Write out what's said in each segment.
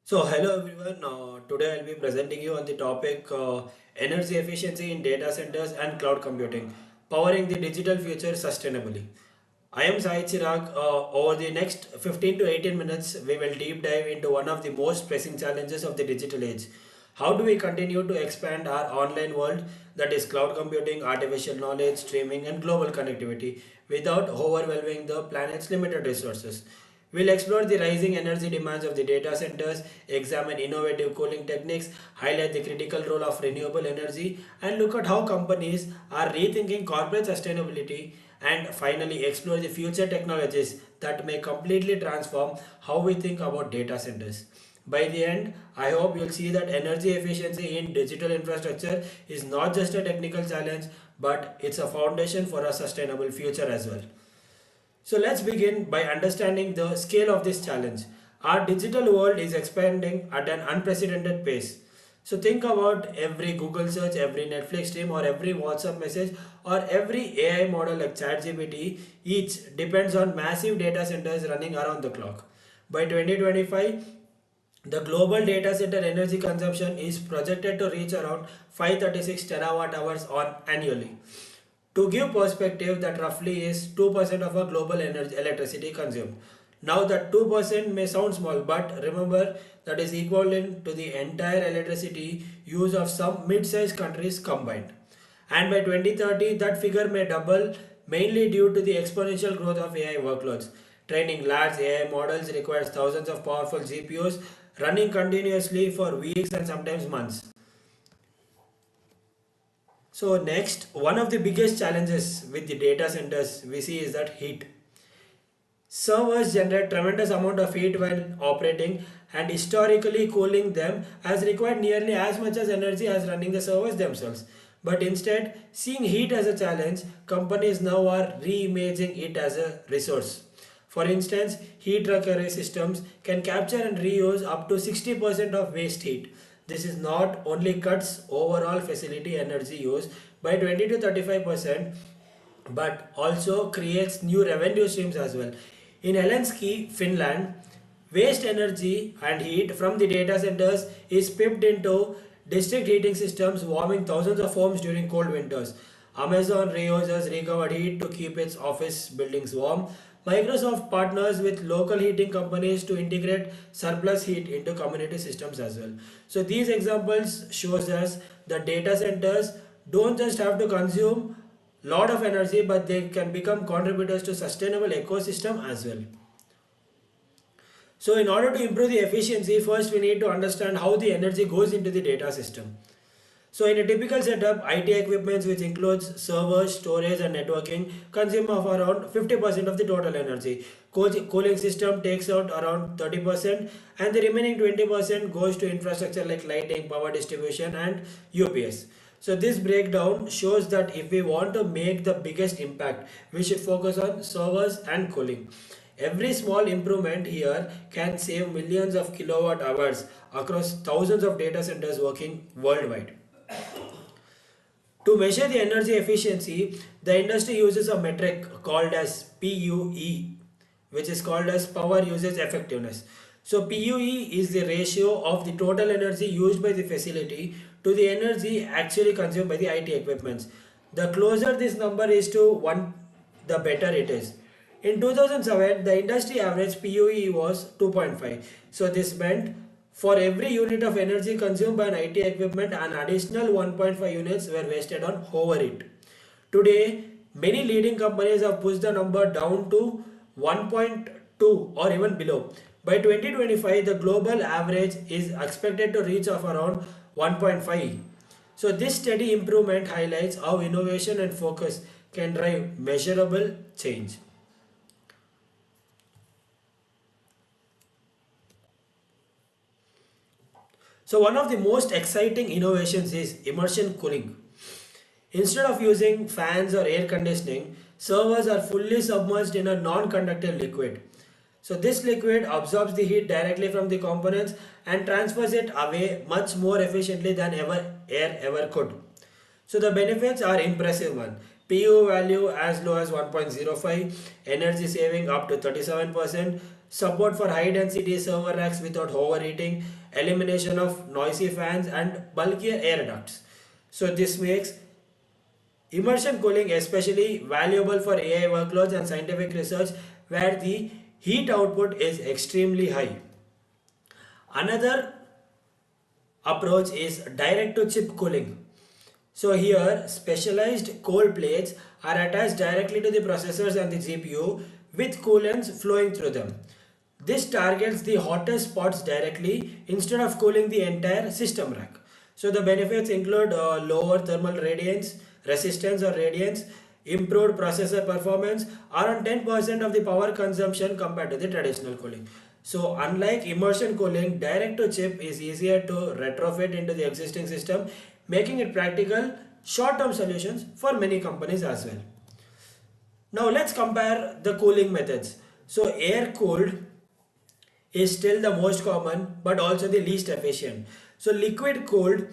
Hello everyone. Today I'll be presenting you on the topic energy efficiency in data centers and cloud computing, powering the digital future sustainably. I am Sai Chirag. Over the next 15 to 18 minutes, we will deep dive into one of the most pressing challenges of the digital age. How do we continue to expand our online world, that is cloud computing, artificial knowledge, streaming, and global connectivity, without overwhelming the planet's limited resources? We'll explore the rising energy demands of the data centers, examine innovative cooling techniques, highlight the critical role of renewable energy, and look at how companies are rethinking corporate sustainability, and finally explore the future technologies that may completely transform how we think about data centers. By the end, I hope you'll see that energy efficiency in digital infrastructure is not just a technical challenge, but it's a foundation for a sustainable future as well. So let's begin by understanding the scale of this challenge. Our digital world is expanding at an unprecedented pace. So think about every Google search, every Netflix stream, or every WhatsApp message, or every AI model like ChatGPT. Each depends on massive data centers running around the clock. By 2025, the global data center energy consumption is projected to reach around 536 terawatt hours on annually. To give perspective, that roughly is 2% of our global energy electricity consumed. Now that 2% may sound small, but remember that is equivalent to the entire electricity use of some mid-sized countries combined. And by 2030, that figure may double, mainly due to the exponential growth of AI workloads. Training large AI models requires thousands of powerful GPUs running continuously for weeks and sometimes months. So next, one of the biggest challenges with the data centers we see is that heat. Servers generate tremendous amount of heat when operating, and historically cooling them has required nearly as much as energy as running the servers themselves. But instead, seeing heat as a challenge, companies now are reimagining it as a resource. For instance, heat recovery systems can capture and reuse up to 60% of waste heat. This is not only cuts overall facility energy use by 20 to 35%, but also creates new revenue streams as well. In Helsinki, Finland, waste energy and heat from the data centers is pipped into district heating systems, warming thousands of homes during cold winters. Amazon reuses recovered heat to keep its office buildings warm. Microsoft partners with local heating companies to integrate surplus heat into community systems as well. So these examples shows us that data centers don't just have to consume lot of energy, but they can become contributors to sustainable ecosystem as well. So in order to improve the efficiency, first we need to understand how the energy goes into the data system. So in a typical setup, IT equipment which includes servers, storage and networking consume of around 50% of the total energy. Cooling system takes out around 30% and the remaining 20% goes to infrastructure like lighting, power distribution and UPS. So this breakdown shows that if we want to make the biggest impact, we should focus on servers and cooling. Every small improvement here can save millions of kilowatt hours across thousands of data centers working worldwide. To measure the energy efficiency, the industry uses a metric called as PUE, which is called as power usage effectiveness. So PUE is the ratio of the total energy used by the facility to the energy actually consumed by the IT equipments. The closer this number is to 1, the better it is. In 2007, the industry average PUE was 2.5. So this meant for every unit of energy consumed by an IT equipment, an additional 1.5 units were wasted on over it. Today, many leading companies have pushed the number down to 1.2 or even below. By 2025, the global average is expected to reach of around 1.5. So this steady improvement highlights how innovation and focus can drive measurable change. So one of the most exciting innovations is immersion cooling. Instead of using fans or air conditioning, servers are fully submerged in a non-conductive liquid. So this liquid absorbs the heat directly from the components and transfers it away much more efficiently than air ever could. So the benefits are impressive one. PU value as low as 1.05, energy saving up to 37%, support for high density server racks without overheating, elimination of noisy fans and bulkier air ducts. So this makes immersion cooling especially valuable for AI workloads and scientific research where the heat output is extremely high. Another approach is direct to chip cooling. So here specialized cold plates are attached directly to the processors and the GPU with coolants flowing through them. This targets the hottest spots directly instead of cooling the entire system rack. So the benefits include lower thermal radiance, resistance or radiance, improved processor performance, around 10% of the power consumption compared to the traditional cooling. So unlike immersion cooling, direct to chip is easier to retrofit into the existing system, making it practical short-term solutions for many companies as well. Now let's compare the cooling methods. So air cooled is still the most common but also the least efficient. So liquid cooled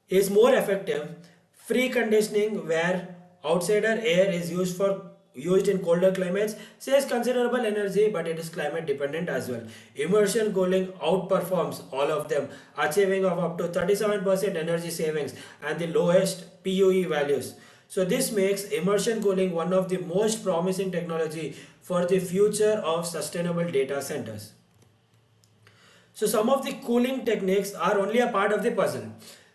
is more effective. Free conditioning where outsider air is used in colder climates saves considerable energy but it is climate dependent as well. Immersion cooling outperforms all of them, achieving of up to 37% energy savings and the lowest PUE values. So this makes immersion cooling one of the most promising technology for the future of sustainable data centers. So some of the cooling techniques are only a part of the puzzle.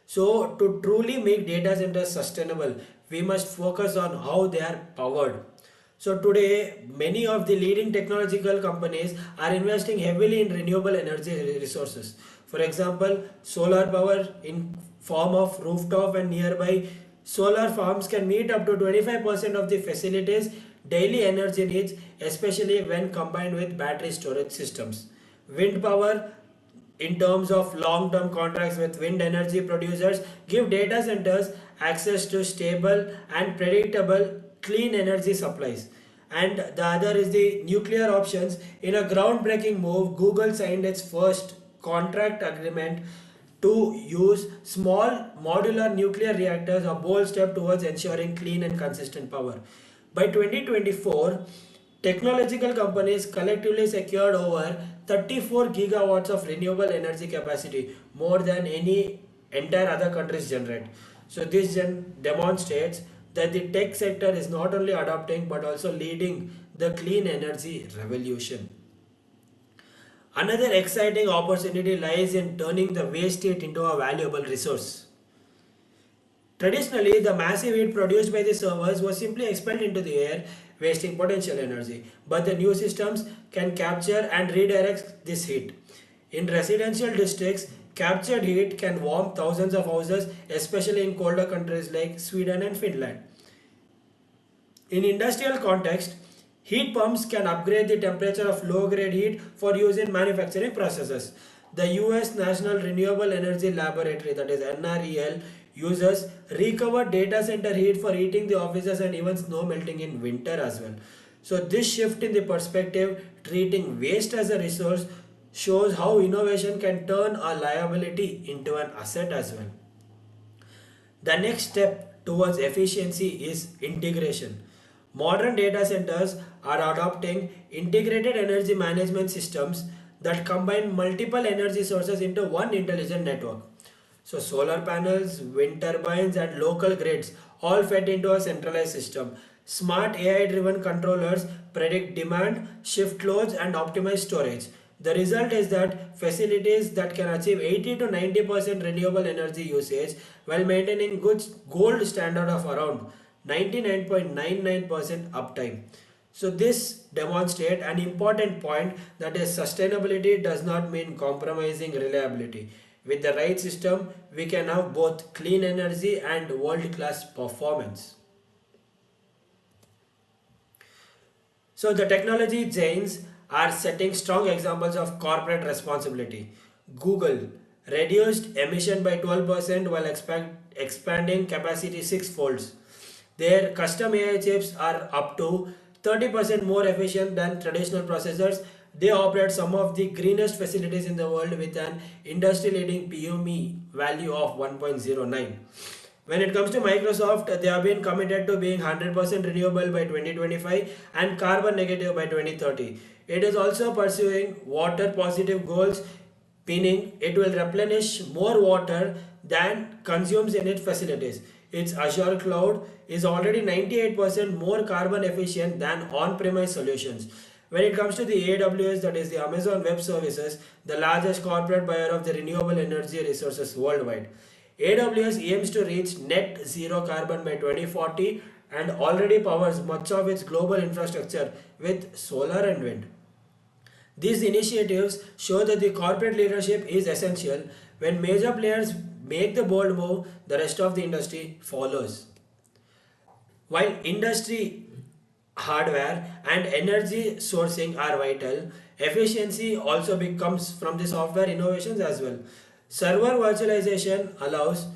So to truly make data centers sustainable, we must focus on how they are powered. So today, many of the leading technological companies are investing heavily in renewable energy resources. For example, solar power in form of rooftop and nearby solar farms can meet up to 25% of the facilities daily energy needs, especially when combined with battery storage systems. Wind power in terms of long-term contracts with wind energy producers give data centers access to stable and predictable clean energy supplies. And the other is the nuclear options. In a groundbreaking move, Google signed its first contract agreement to use small modular nuclear reactors, a bold step towards ensuring clean and consistent power. By 2024, technological companies collectively secured over 34 gigawatts of renewable energy capacity, more than any entire other countries generate. So this demonstrates that the tech sector is not only adopting but also leading the clean energy revolution. Another exciting opportunity lies in turning the waste heat into a valuable resource. Traditionally, the massive heat produced by the servers was simply expelled into the air, wasting potential energy. But the new systems can capture and redirect this heat. In residential districts, captured heat can warm thousands of houses, especially in colder countries like Sweden and Finland. In industrial context, heat pumps can upgrade the temperature of low-grade heat for use in manufacturing processes. The US National Renewable Energy Laboratory, that is NREL, uses recovered data center heat for heating the offices and even snow melting in winter as well. So this shift in the perspective, treating waste as a resource, shows how innovation can turn a liability into an asset as well. The next step towards efficiency is integration. Modern data centers are adopting integrated energy management systems that combine multiple energy sources into one intelligent network. So solar panels, wind turbines and local grids all fed into a centralized system. Smart AI driven controllers predict demand, shift loads and optimize storage. The result is that facilities that can achieve 80 to 90% renewable energy usage while maintaining good gold standard of around 99.99% uptime. So this demonstrates an important point, that is sustainability does not mean compromising reliability. With the right system, we can have both clean energy and world-class performance. So the technology giants are setting strong examples of corporate responsibility. Google reduced emission by 12% while expanding capacity six folds. Their custom AI chips are up to 30% more efficient than traditional processors. They operate some of the greenest facilities in the world with an industry leading PUME value of 1.09. When it comes to Microsoft, they have been committed to being 100% renewable by 2025 and carbon negative by 2030. It is also pursuing water positive goals, meaning it will replenish more water than consumes in its facilities. Its Azure cloud is already 98% more carbon efficient than on-premise solutions. When it comes to the AWS, that is the Amazon Web Services, the largest corporate buyer of the renewable energy resources worldwide. AWS aims to reach net zero carbon by 2040 and already powers much of its global infrastructure with solar and wind. These initiatives show that the corporate leadership is essential. When major players make the bold move, the rest of the industry follows. While industry hardware and energy sourcing are vital, efficiency also becomes from the software innovations as well. Server virtualization allows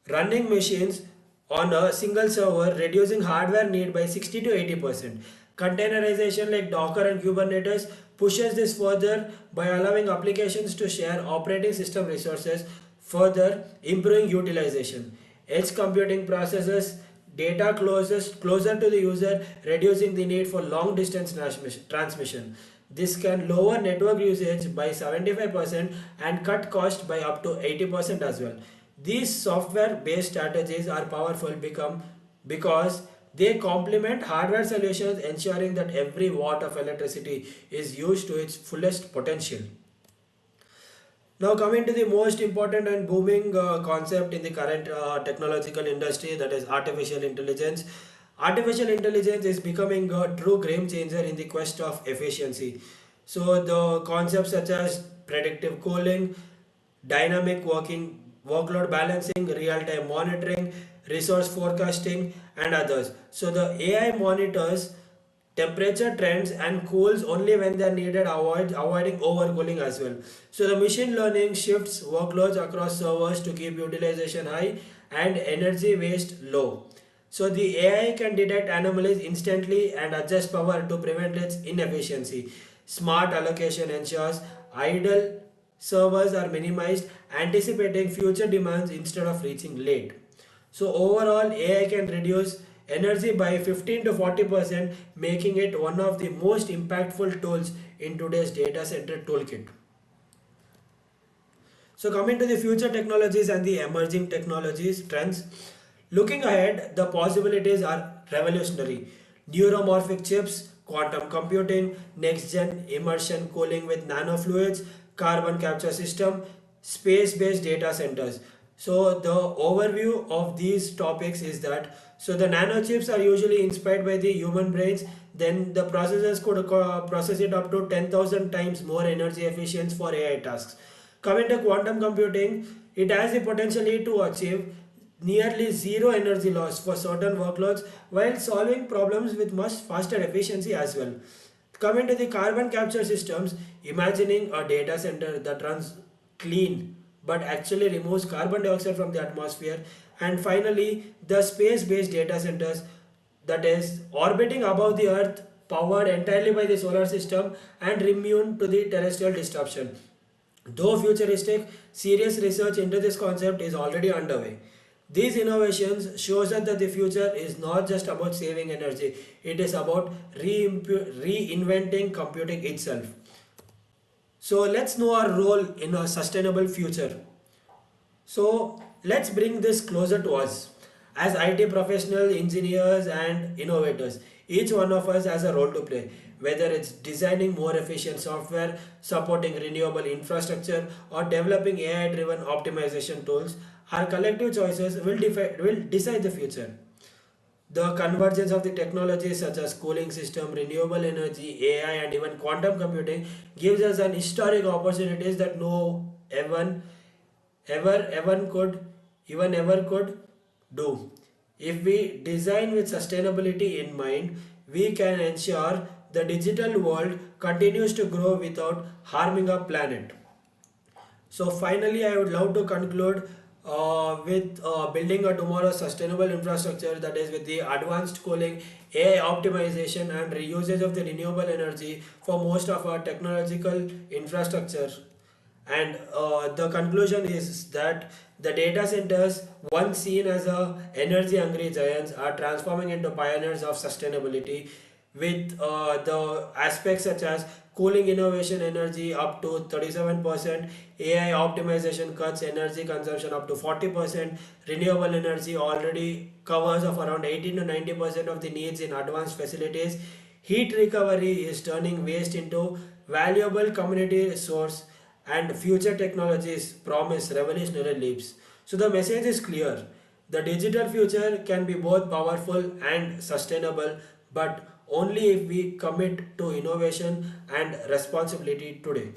running machines on a single server, reducing hardware need by 60 to 80%. Containerization like Docker and Kubernetes pushes this further by allowing applications to share operating system resources, further improving utilization. Edge computing processes data closer to the user, reducing the need for long distance transmission. This can lower network usage by 75% and cut cost by up to 80% as well. These software based strategies are powerful because they complement hardware solutions, ensuring that every watt of electricity is used to its fullest potential. Now, coming to the most important and booming concept in the current technological industry, that is artificial intelligence. Artificial intelligence is becoming a true game changer in the quest of efficiency. So, the concepts such as predictive cooling, dynamic workload balancing, real-time monitoring, resource forecasting, and others. So, the AI monitors temperature trends and cools only when they are needed, avoiding overcooling as well. So the machine learning shifts workloads across servers to keep utilization high and energy waste low. So the AI can detect anomalies instantly and adjust power to prevent its inefficiency. Smart allocation ensures idle servers are minimized, anticipating future demands instead of reaching late. So overall, AI can reduce energy by 15 to 40%, making it one of the most impactful tools in today's data center toolkit. So coming to the future technologies and the emerging technologies trends, looking ahead, the possibilities are revolutionary. Neuromorphic chips, quantum computing, next-gen immersion cooling with nanofluids, carbon capture system, space-based data centers. So the overview of these topics is that so the nanochips are usually inspired by the human brains. Then the processors could process it up to 10,000 times more energy efficient for AI tasks. Coming to quantum computing, it has the potential to achieve nearly zero energy loss for certain workloads while solving problems with much faster efficiency as well. Coming to the carbon capture systems, imagining a data center that runs clean but actually removes carbon dioxide from the atmosphere. And finally, the space based data centers, that is orbiting above the earth, powered entirely by the solar system and immune to the terrestrial disruption. Though futuristic, serious research into this concept is already underway. These innovations shows us that the future is not just about saving energy, it is about reinventing computing itself. So let's know our role in a sustainable future. So let's bring this closer to us. As IT professionals, engineers, and innovators, each one of us has a role to play. Whether it's designing more efficient software, supporting renewable infrastructure, or developing AI driven optimization tools, our collective choices will decide the future. The convergence of the technologies such as cooling system, renewable energy, AI, and even quantum computing gives us an historic opportunities that no one ever could ever could do. If we design with sustainability in mind, we can ensure the digital world continues to grow without harming our planet. So finally, I would love to conclude with building a tomorrow sustainable infrastructure, that is with the advanced cooling, AI optimization, and reusage of the renewable energy for most of our technological infrastructure. And the conclusion is that the data centers, once seen as a energy hungry giants, are transforming into pioneers of sustainability. with the aspects such as cooling innovation energy up to 37%, AI optimization cuts energy consumption up to 40%, renewable energy already covers of around 18 to 90% of the needs in advanced facilities. Heat recovery is turning waste into valuable community source, and future technologies promise revolutionary leaps. So the message is clear. The digital future can be both powerful and sustainable, but only if we commit to innovation and responsibility today.